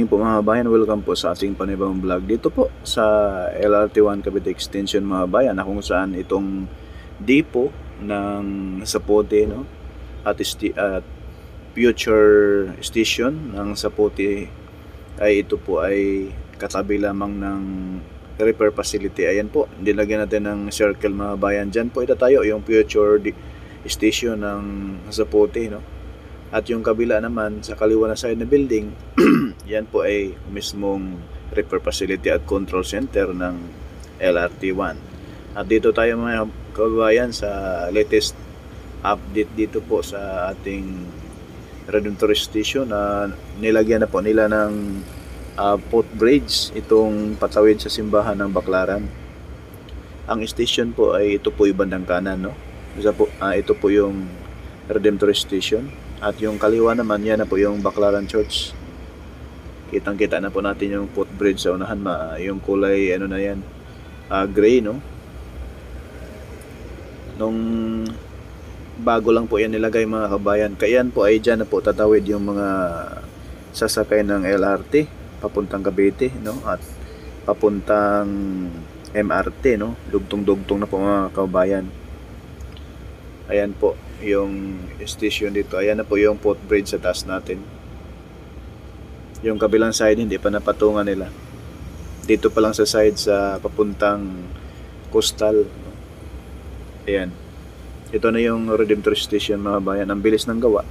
morning po mga bayan, welcome po sa ating panibagong vlog dito po sa LRT1 Cavite Extension mga bayan, na kung saan itong depot ng Zapote, no? At future station ng Zapote ay ito po ay katabi lamang ng repair facility. Ayan po, nilagyan natin ng circle mga bayan. Dyan po itatayo yung future station ng Zapote, no? At yung kabila naman sa kaliwa na side na building, yan po ay mismong repair facility at control center ng LRT1. At dito tayo mga kabayan sa latest update dito po sa ating Redemptor Station na nilagyan na po nila ng footbridge itong patawid sa simbahan ng Baclaran. Ang station po ay ito po yung bandang kanan, no? Ito po yung Redemptor Station. At yung kaliwa naman, yan na po yung Baclaran Church. Kitang-kita na po natin yung footbridge sa unahan. Yung kulay, ano na yan, gray, no? Nung bago lang po yan nilagay mga kabayan. Kaya yan po ay dyan na po tatawid yung mga sasakay ng LRT papuntang Cavite, no? At papuntang MRT, no? Dugtong-dugtong na po mga kabayan. Ayan po yung station dito. Ayan na po yung footbridge sa taas natin. Yung kabilang side hindi pa napatungan nila. Dito pa lang sa side sa papuntang coastal. Ayan. Ito na yung Redemptor Station mga bayan. Ang bilis ng gawa.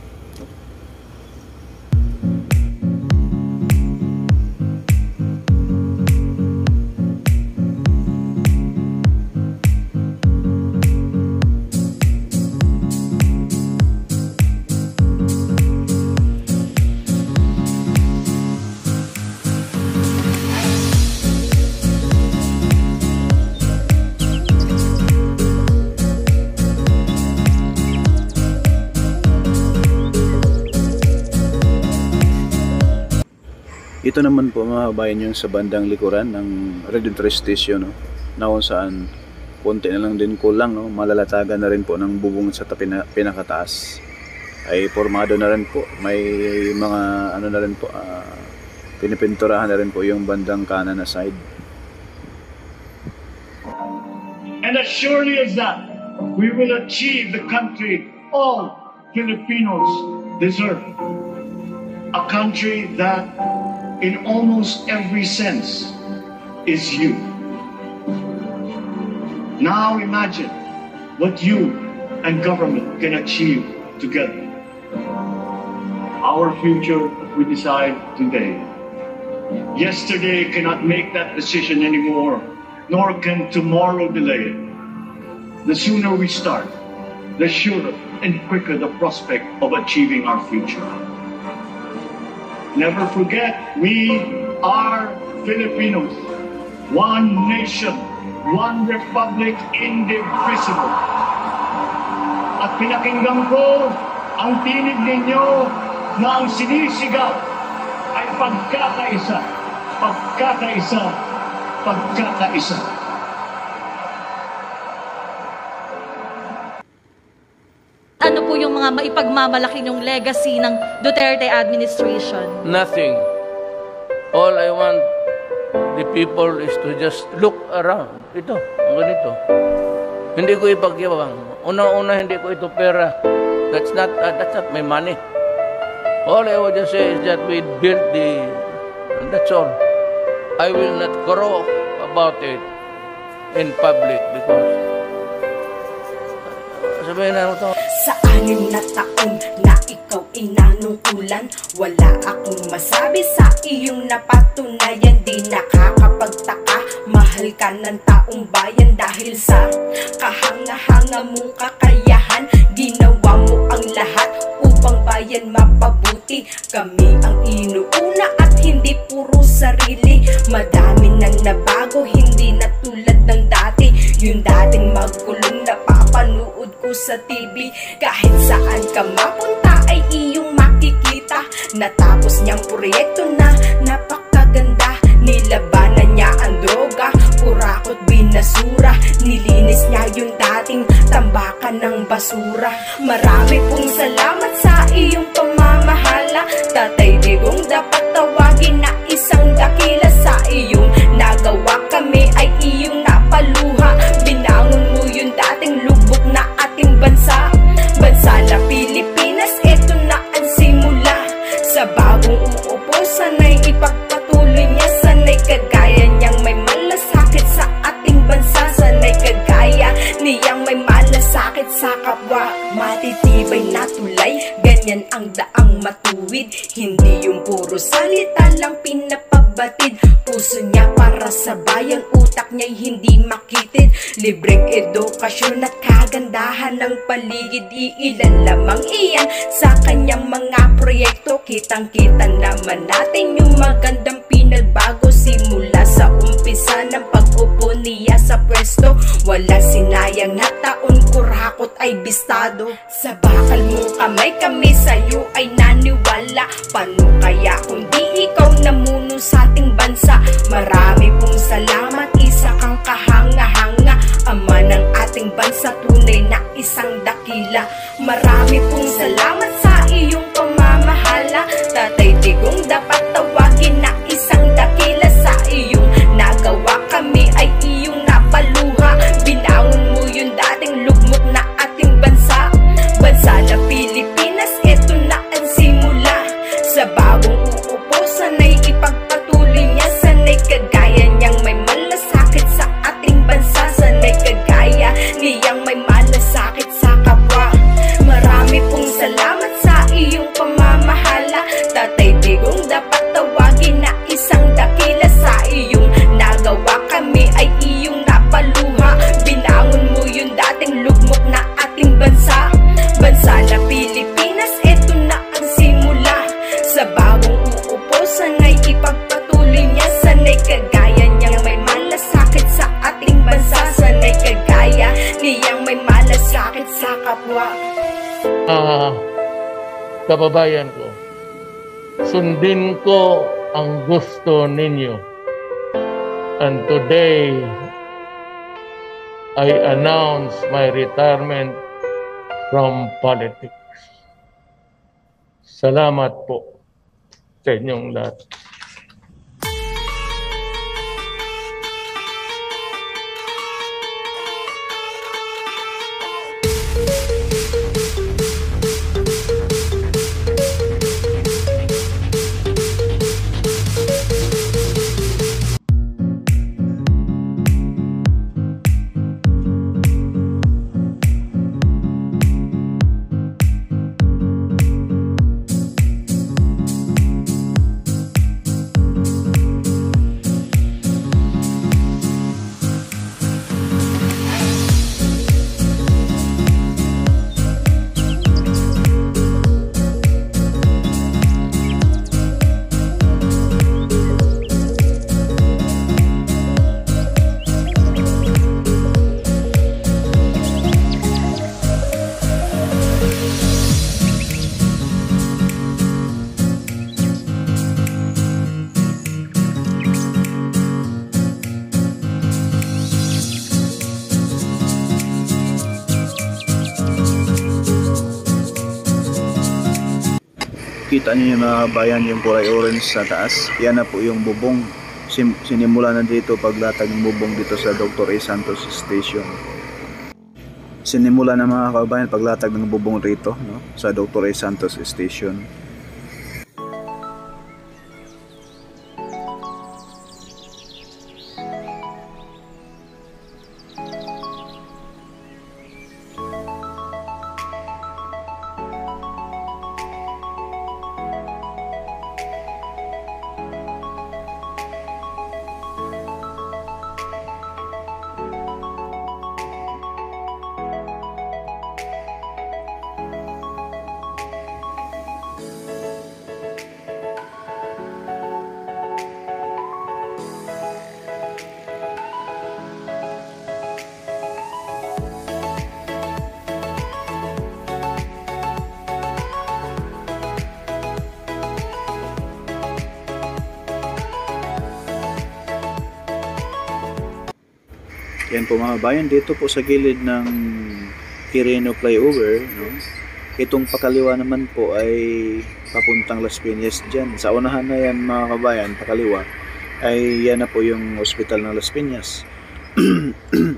Ito naman po mga kabayan yung sa bandang likuran ng Redemptor Station, no? Na kung saan konti na lang din kulang, no? Malalatagan na rin po ng bubong sa pinakataas ay formado na rin po. May mga ano na rin po, pinipinturahan na rin po yung bandang kanan na side. And as surely as that, we will achieve the country all Filipinos deserve. A country that in almost every sense is you. Now imagine what you and government can achieve together. Our future we decide today. Yesterday cannot make that decision anymore, nor can tomorrow delay it. The sooner we start, the surer and quicker the prospect of achieving our future. Never forget, we are Filipinos. One nation, one republic, indivisible. At pinakinggan ko ang tinig ninyo na ang sinisigaw ay pagkakaisa, pagkakaisa, pagkakaisa. Ano po yung mga maipagmamalaki yung legacy ng Duterte administration? Nothing. All I want the people is to just look around. Ito, ang ganito. Hindi ko ipagyabang. Una-una, hindi ko ito pera. That's not my money. All I would just say is that we built and that's all. I will not croak about it in public because sabihin na mo ito. Sa 6 na taon na ikaw inanungkulan, wala akong masabi sa iyong napatunayan. Di nakakapagtaka, mahal ka ng taong bayan dahil sa kahanga-hanga mong kakayahan. Ginawa mo ang lahat upang bayan mapabuti. Kami ang inuuna at hindi puro sarili. Madami nang nabago, hindi na tulad ng dati. Yung dating magkulong napapanood ko sa TV. Kahit saan ka mapunta ay iyong makikita. Natapos niyang proyekto na napakaganda. Nilabanan niya ang droga, kurakot binasura. Nilinis niya yung dating tambakan ng basura. Marami pong salamat sa iyong pamamahala. Tatay Digong dapat tawagin na isang dakila sa iyong nagawa. Kami ay iyong napaluha. Binangon mo yung dating lubok na ating bansa. Bansa na Pilipinas, eto na ang simula. Sa bagong uupo, sana'y ipagpatuloy niya. Sana'y kagaya niyang may malasakit sa ating bansa. Sana'y kagaya niyang may malasakit sa kapwa. Matitibay na tulay, ganyan ang daang matuwid. Hindi yung puro salita lang pinapabatid. Puso niya para sa bayan, utak niya'y hindi makitid. Libreng edukasyon at kagandahan ng paligid. Iilan lamang iyan sa kanyang mga proyekto. Kitang-kita naman natin yung magandang pinagbago. Simula sa umpisa ng pag-upo niya sa pwesto. Wala sinayang na taon, kurakot ay bistado. Sa bakal mo kamay, kami sa'yo ay naniwala. Paano kaya kung di ikaw namuno sa ating bansa? Marami pong salamat, isa kang kahanga-hanga. Ama ng ating bansa, tunay na isang dakila. Marami pong salamat sa iyong pamamahala. Tatay Digong, dapat tawagin na isang dakila. Sa iyong nagawa, kami ay iyong napaluha. Binangon mo yung dating lugmok na ating bansa. Bansa na Pilipinas, eto na ang simula. Sa bagong uupo, sana'y ipagpatuloy niya. Sana'y kagaya niyang may malasakit sa ating bansa. Sana'y kagaya niyang may malasakit sa kapwa. Marami pong salamat sa iyong pamamahala. Tatay Digong, dapat tawagin na isang dakila. Sa iyong nagawa, kami ay iyong napaluha. Binangon mo yung dating lugmok na ating bansa. Bansa na Pilipinas, eto na ang simula. Sa bagong uupo, sana'y ipagpatuloy niya. Sana'y kagaya niyang may malasakit sa ating bansa. Sana'y kagaya niyang may malasakit sa kapwa. Kababayan ko, sundin ko ang gusto ninyo. And today, I announce my retirement from politics. Salamat po sa inyong lahat. Kita niyo yung mga bayan, yung kulay orange sa taas. Yan na po yung bubong. Sinimula na dito paglatag ng bubong dito sa Dr. A. Santos Station. Sinimula na mga kabayan paglatag ng bubong rito, no? Sa Dr. A. Santos Station. Yan po mga bayan, dito po sa gilid ng Quirino Flyover, no? Itong pakaliwa naman po ay papuntang Las Piñas dyan. Sa unahan na yan mga kabayan, pakaliwa, ay yan na po yung ospital ng Las Piñas.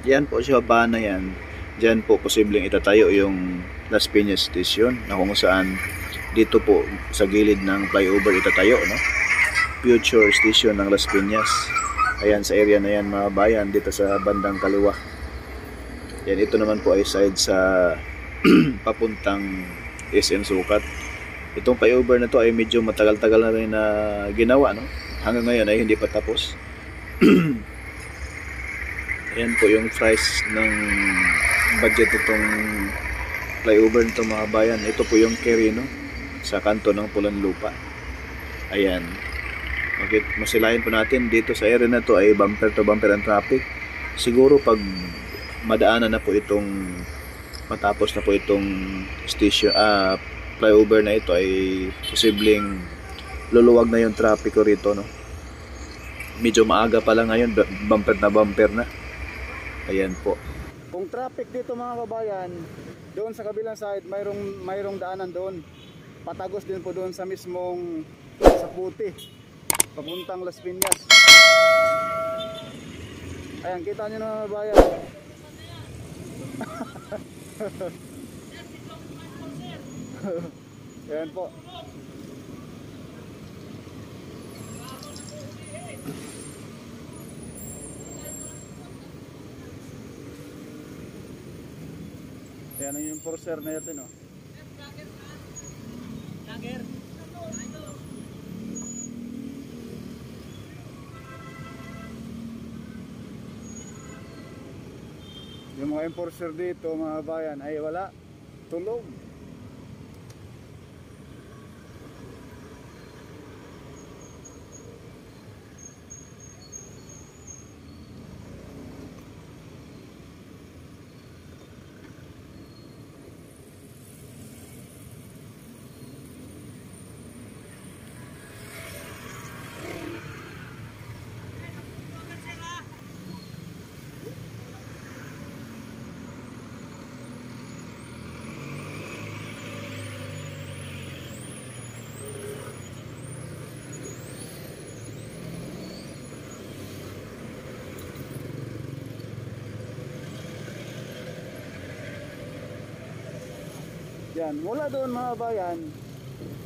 Yan po siya, ba na yan. Dyan po posibleng itatayo yung Las Piñas Station na kung saan dito po sa gilid ng flyover itatayo, no? Future station ng Las Piñas. Ayan sa area na yan mga bayan, dito sa bandang kaliwa. Yan, ito naman po ay side sa papuntang SM Sukat. Itong flyover na to ay medyo matagal-tagal na rin na ginawa, no? Hanggang ngayon ay hindi pa tapos. Ayan po yung price ng budget itong flyover nito mga bayan. Ito po yung Quirino sa kanto ng Pulanlupa. Ayan. Masilayan po natin dito sa area na to ay bumper to bumper ang traffic. Siguro pag madaanan na po itong matapos na po itong station flyover na ito ay posibleng luluwag na yung traffic ko rito, no? Medyo maaga pa lang ngayon, bumper na bumper na. Ayan po. Kung traffic dito mga kabayan, doon sa kabilang side mayroong daanan doon. Patagos din po doon sa mismong sa Puti, papuntang Las Piñas. Ayan, kita nyo na mga kabayan. Ayan po. Ayan yung enforcer na ito, no? Yung mga enforcer dito mga bayan ay wala, tulog. Yan, mula doon mga bayan,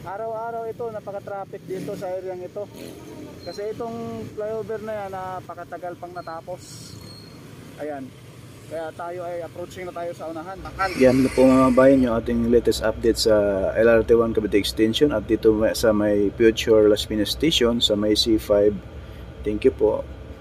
araw-araw ito napaka-traffic dito sa areang ito. Kasi itong flyover na yan napakatagal pang natapos. Ayan. Kaya tayo ay approaching na tayo sa unahan. Yan po mga bayan yung ating latest update sa LRT1 Cavite Extension at dito sa may Future Las Piñas Station sa may C5. Thank you po.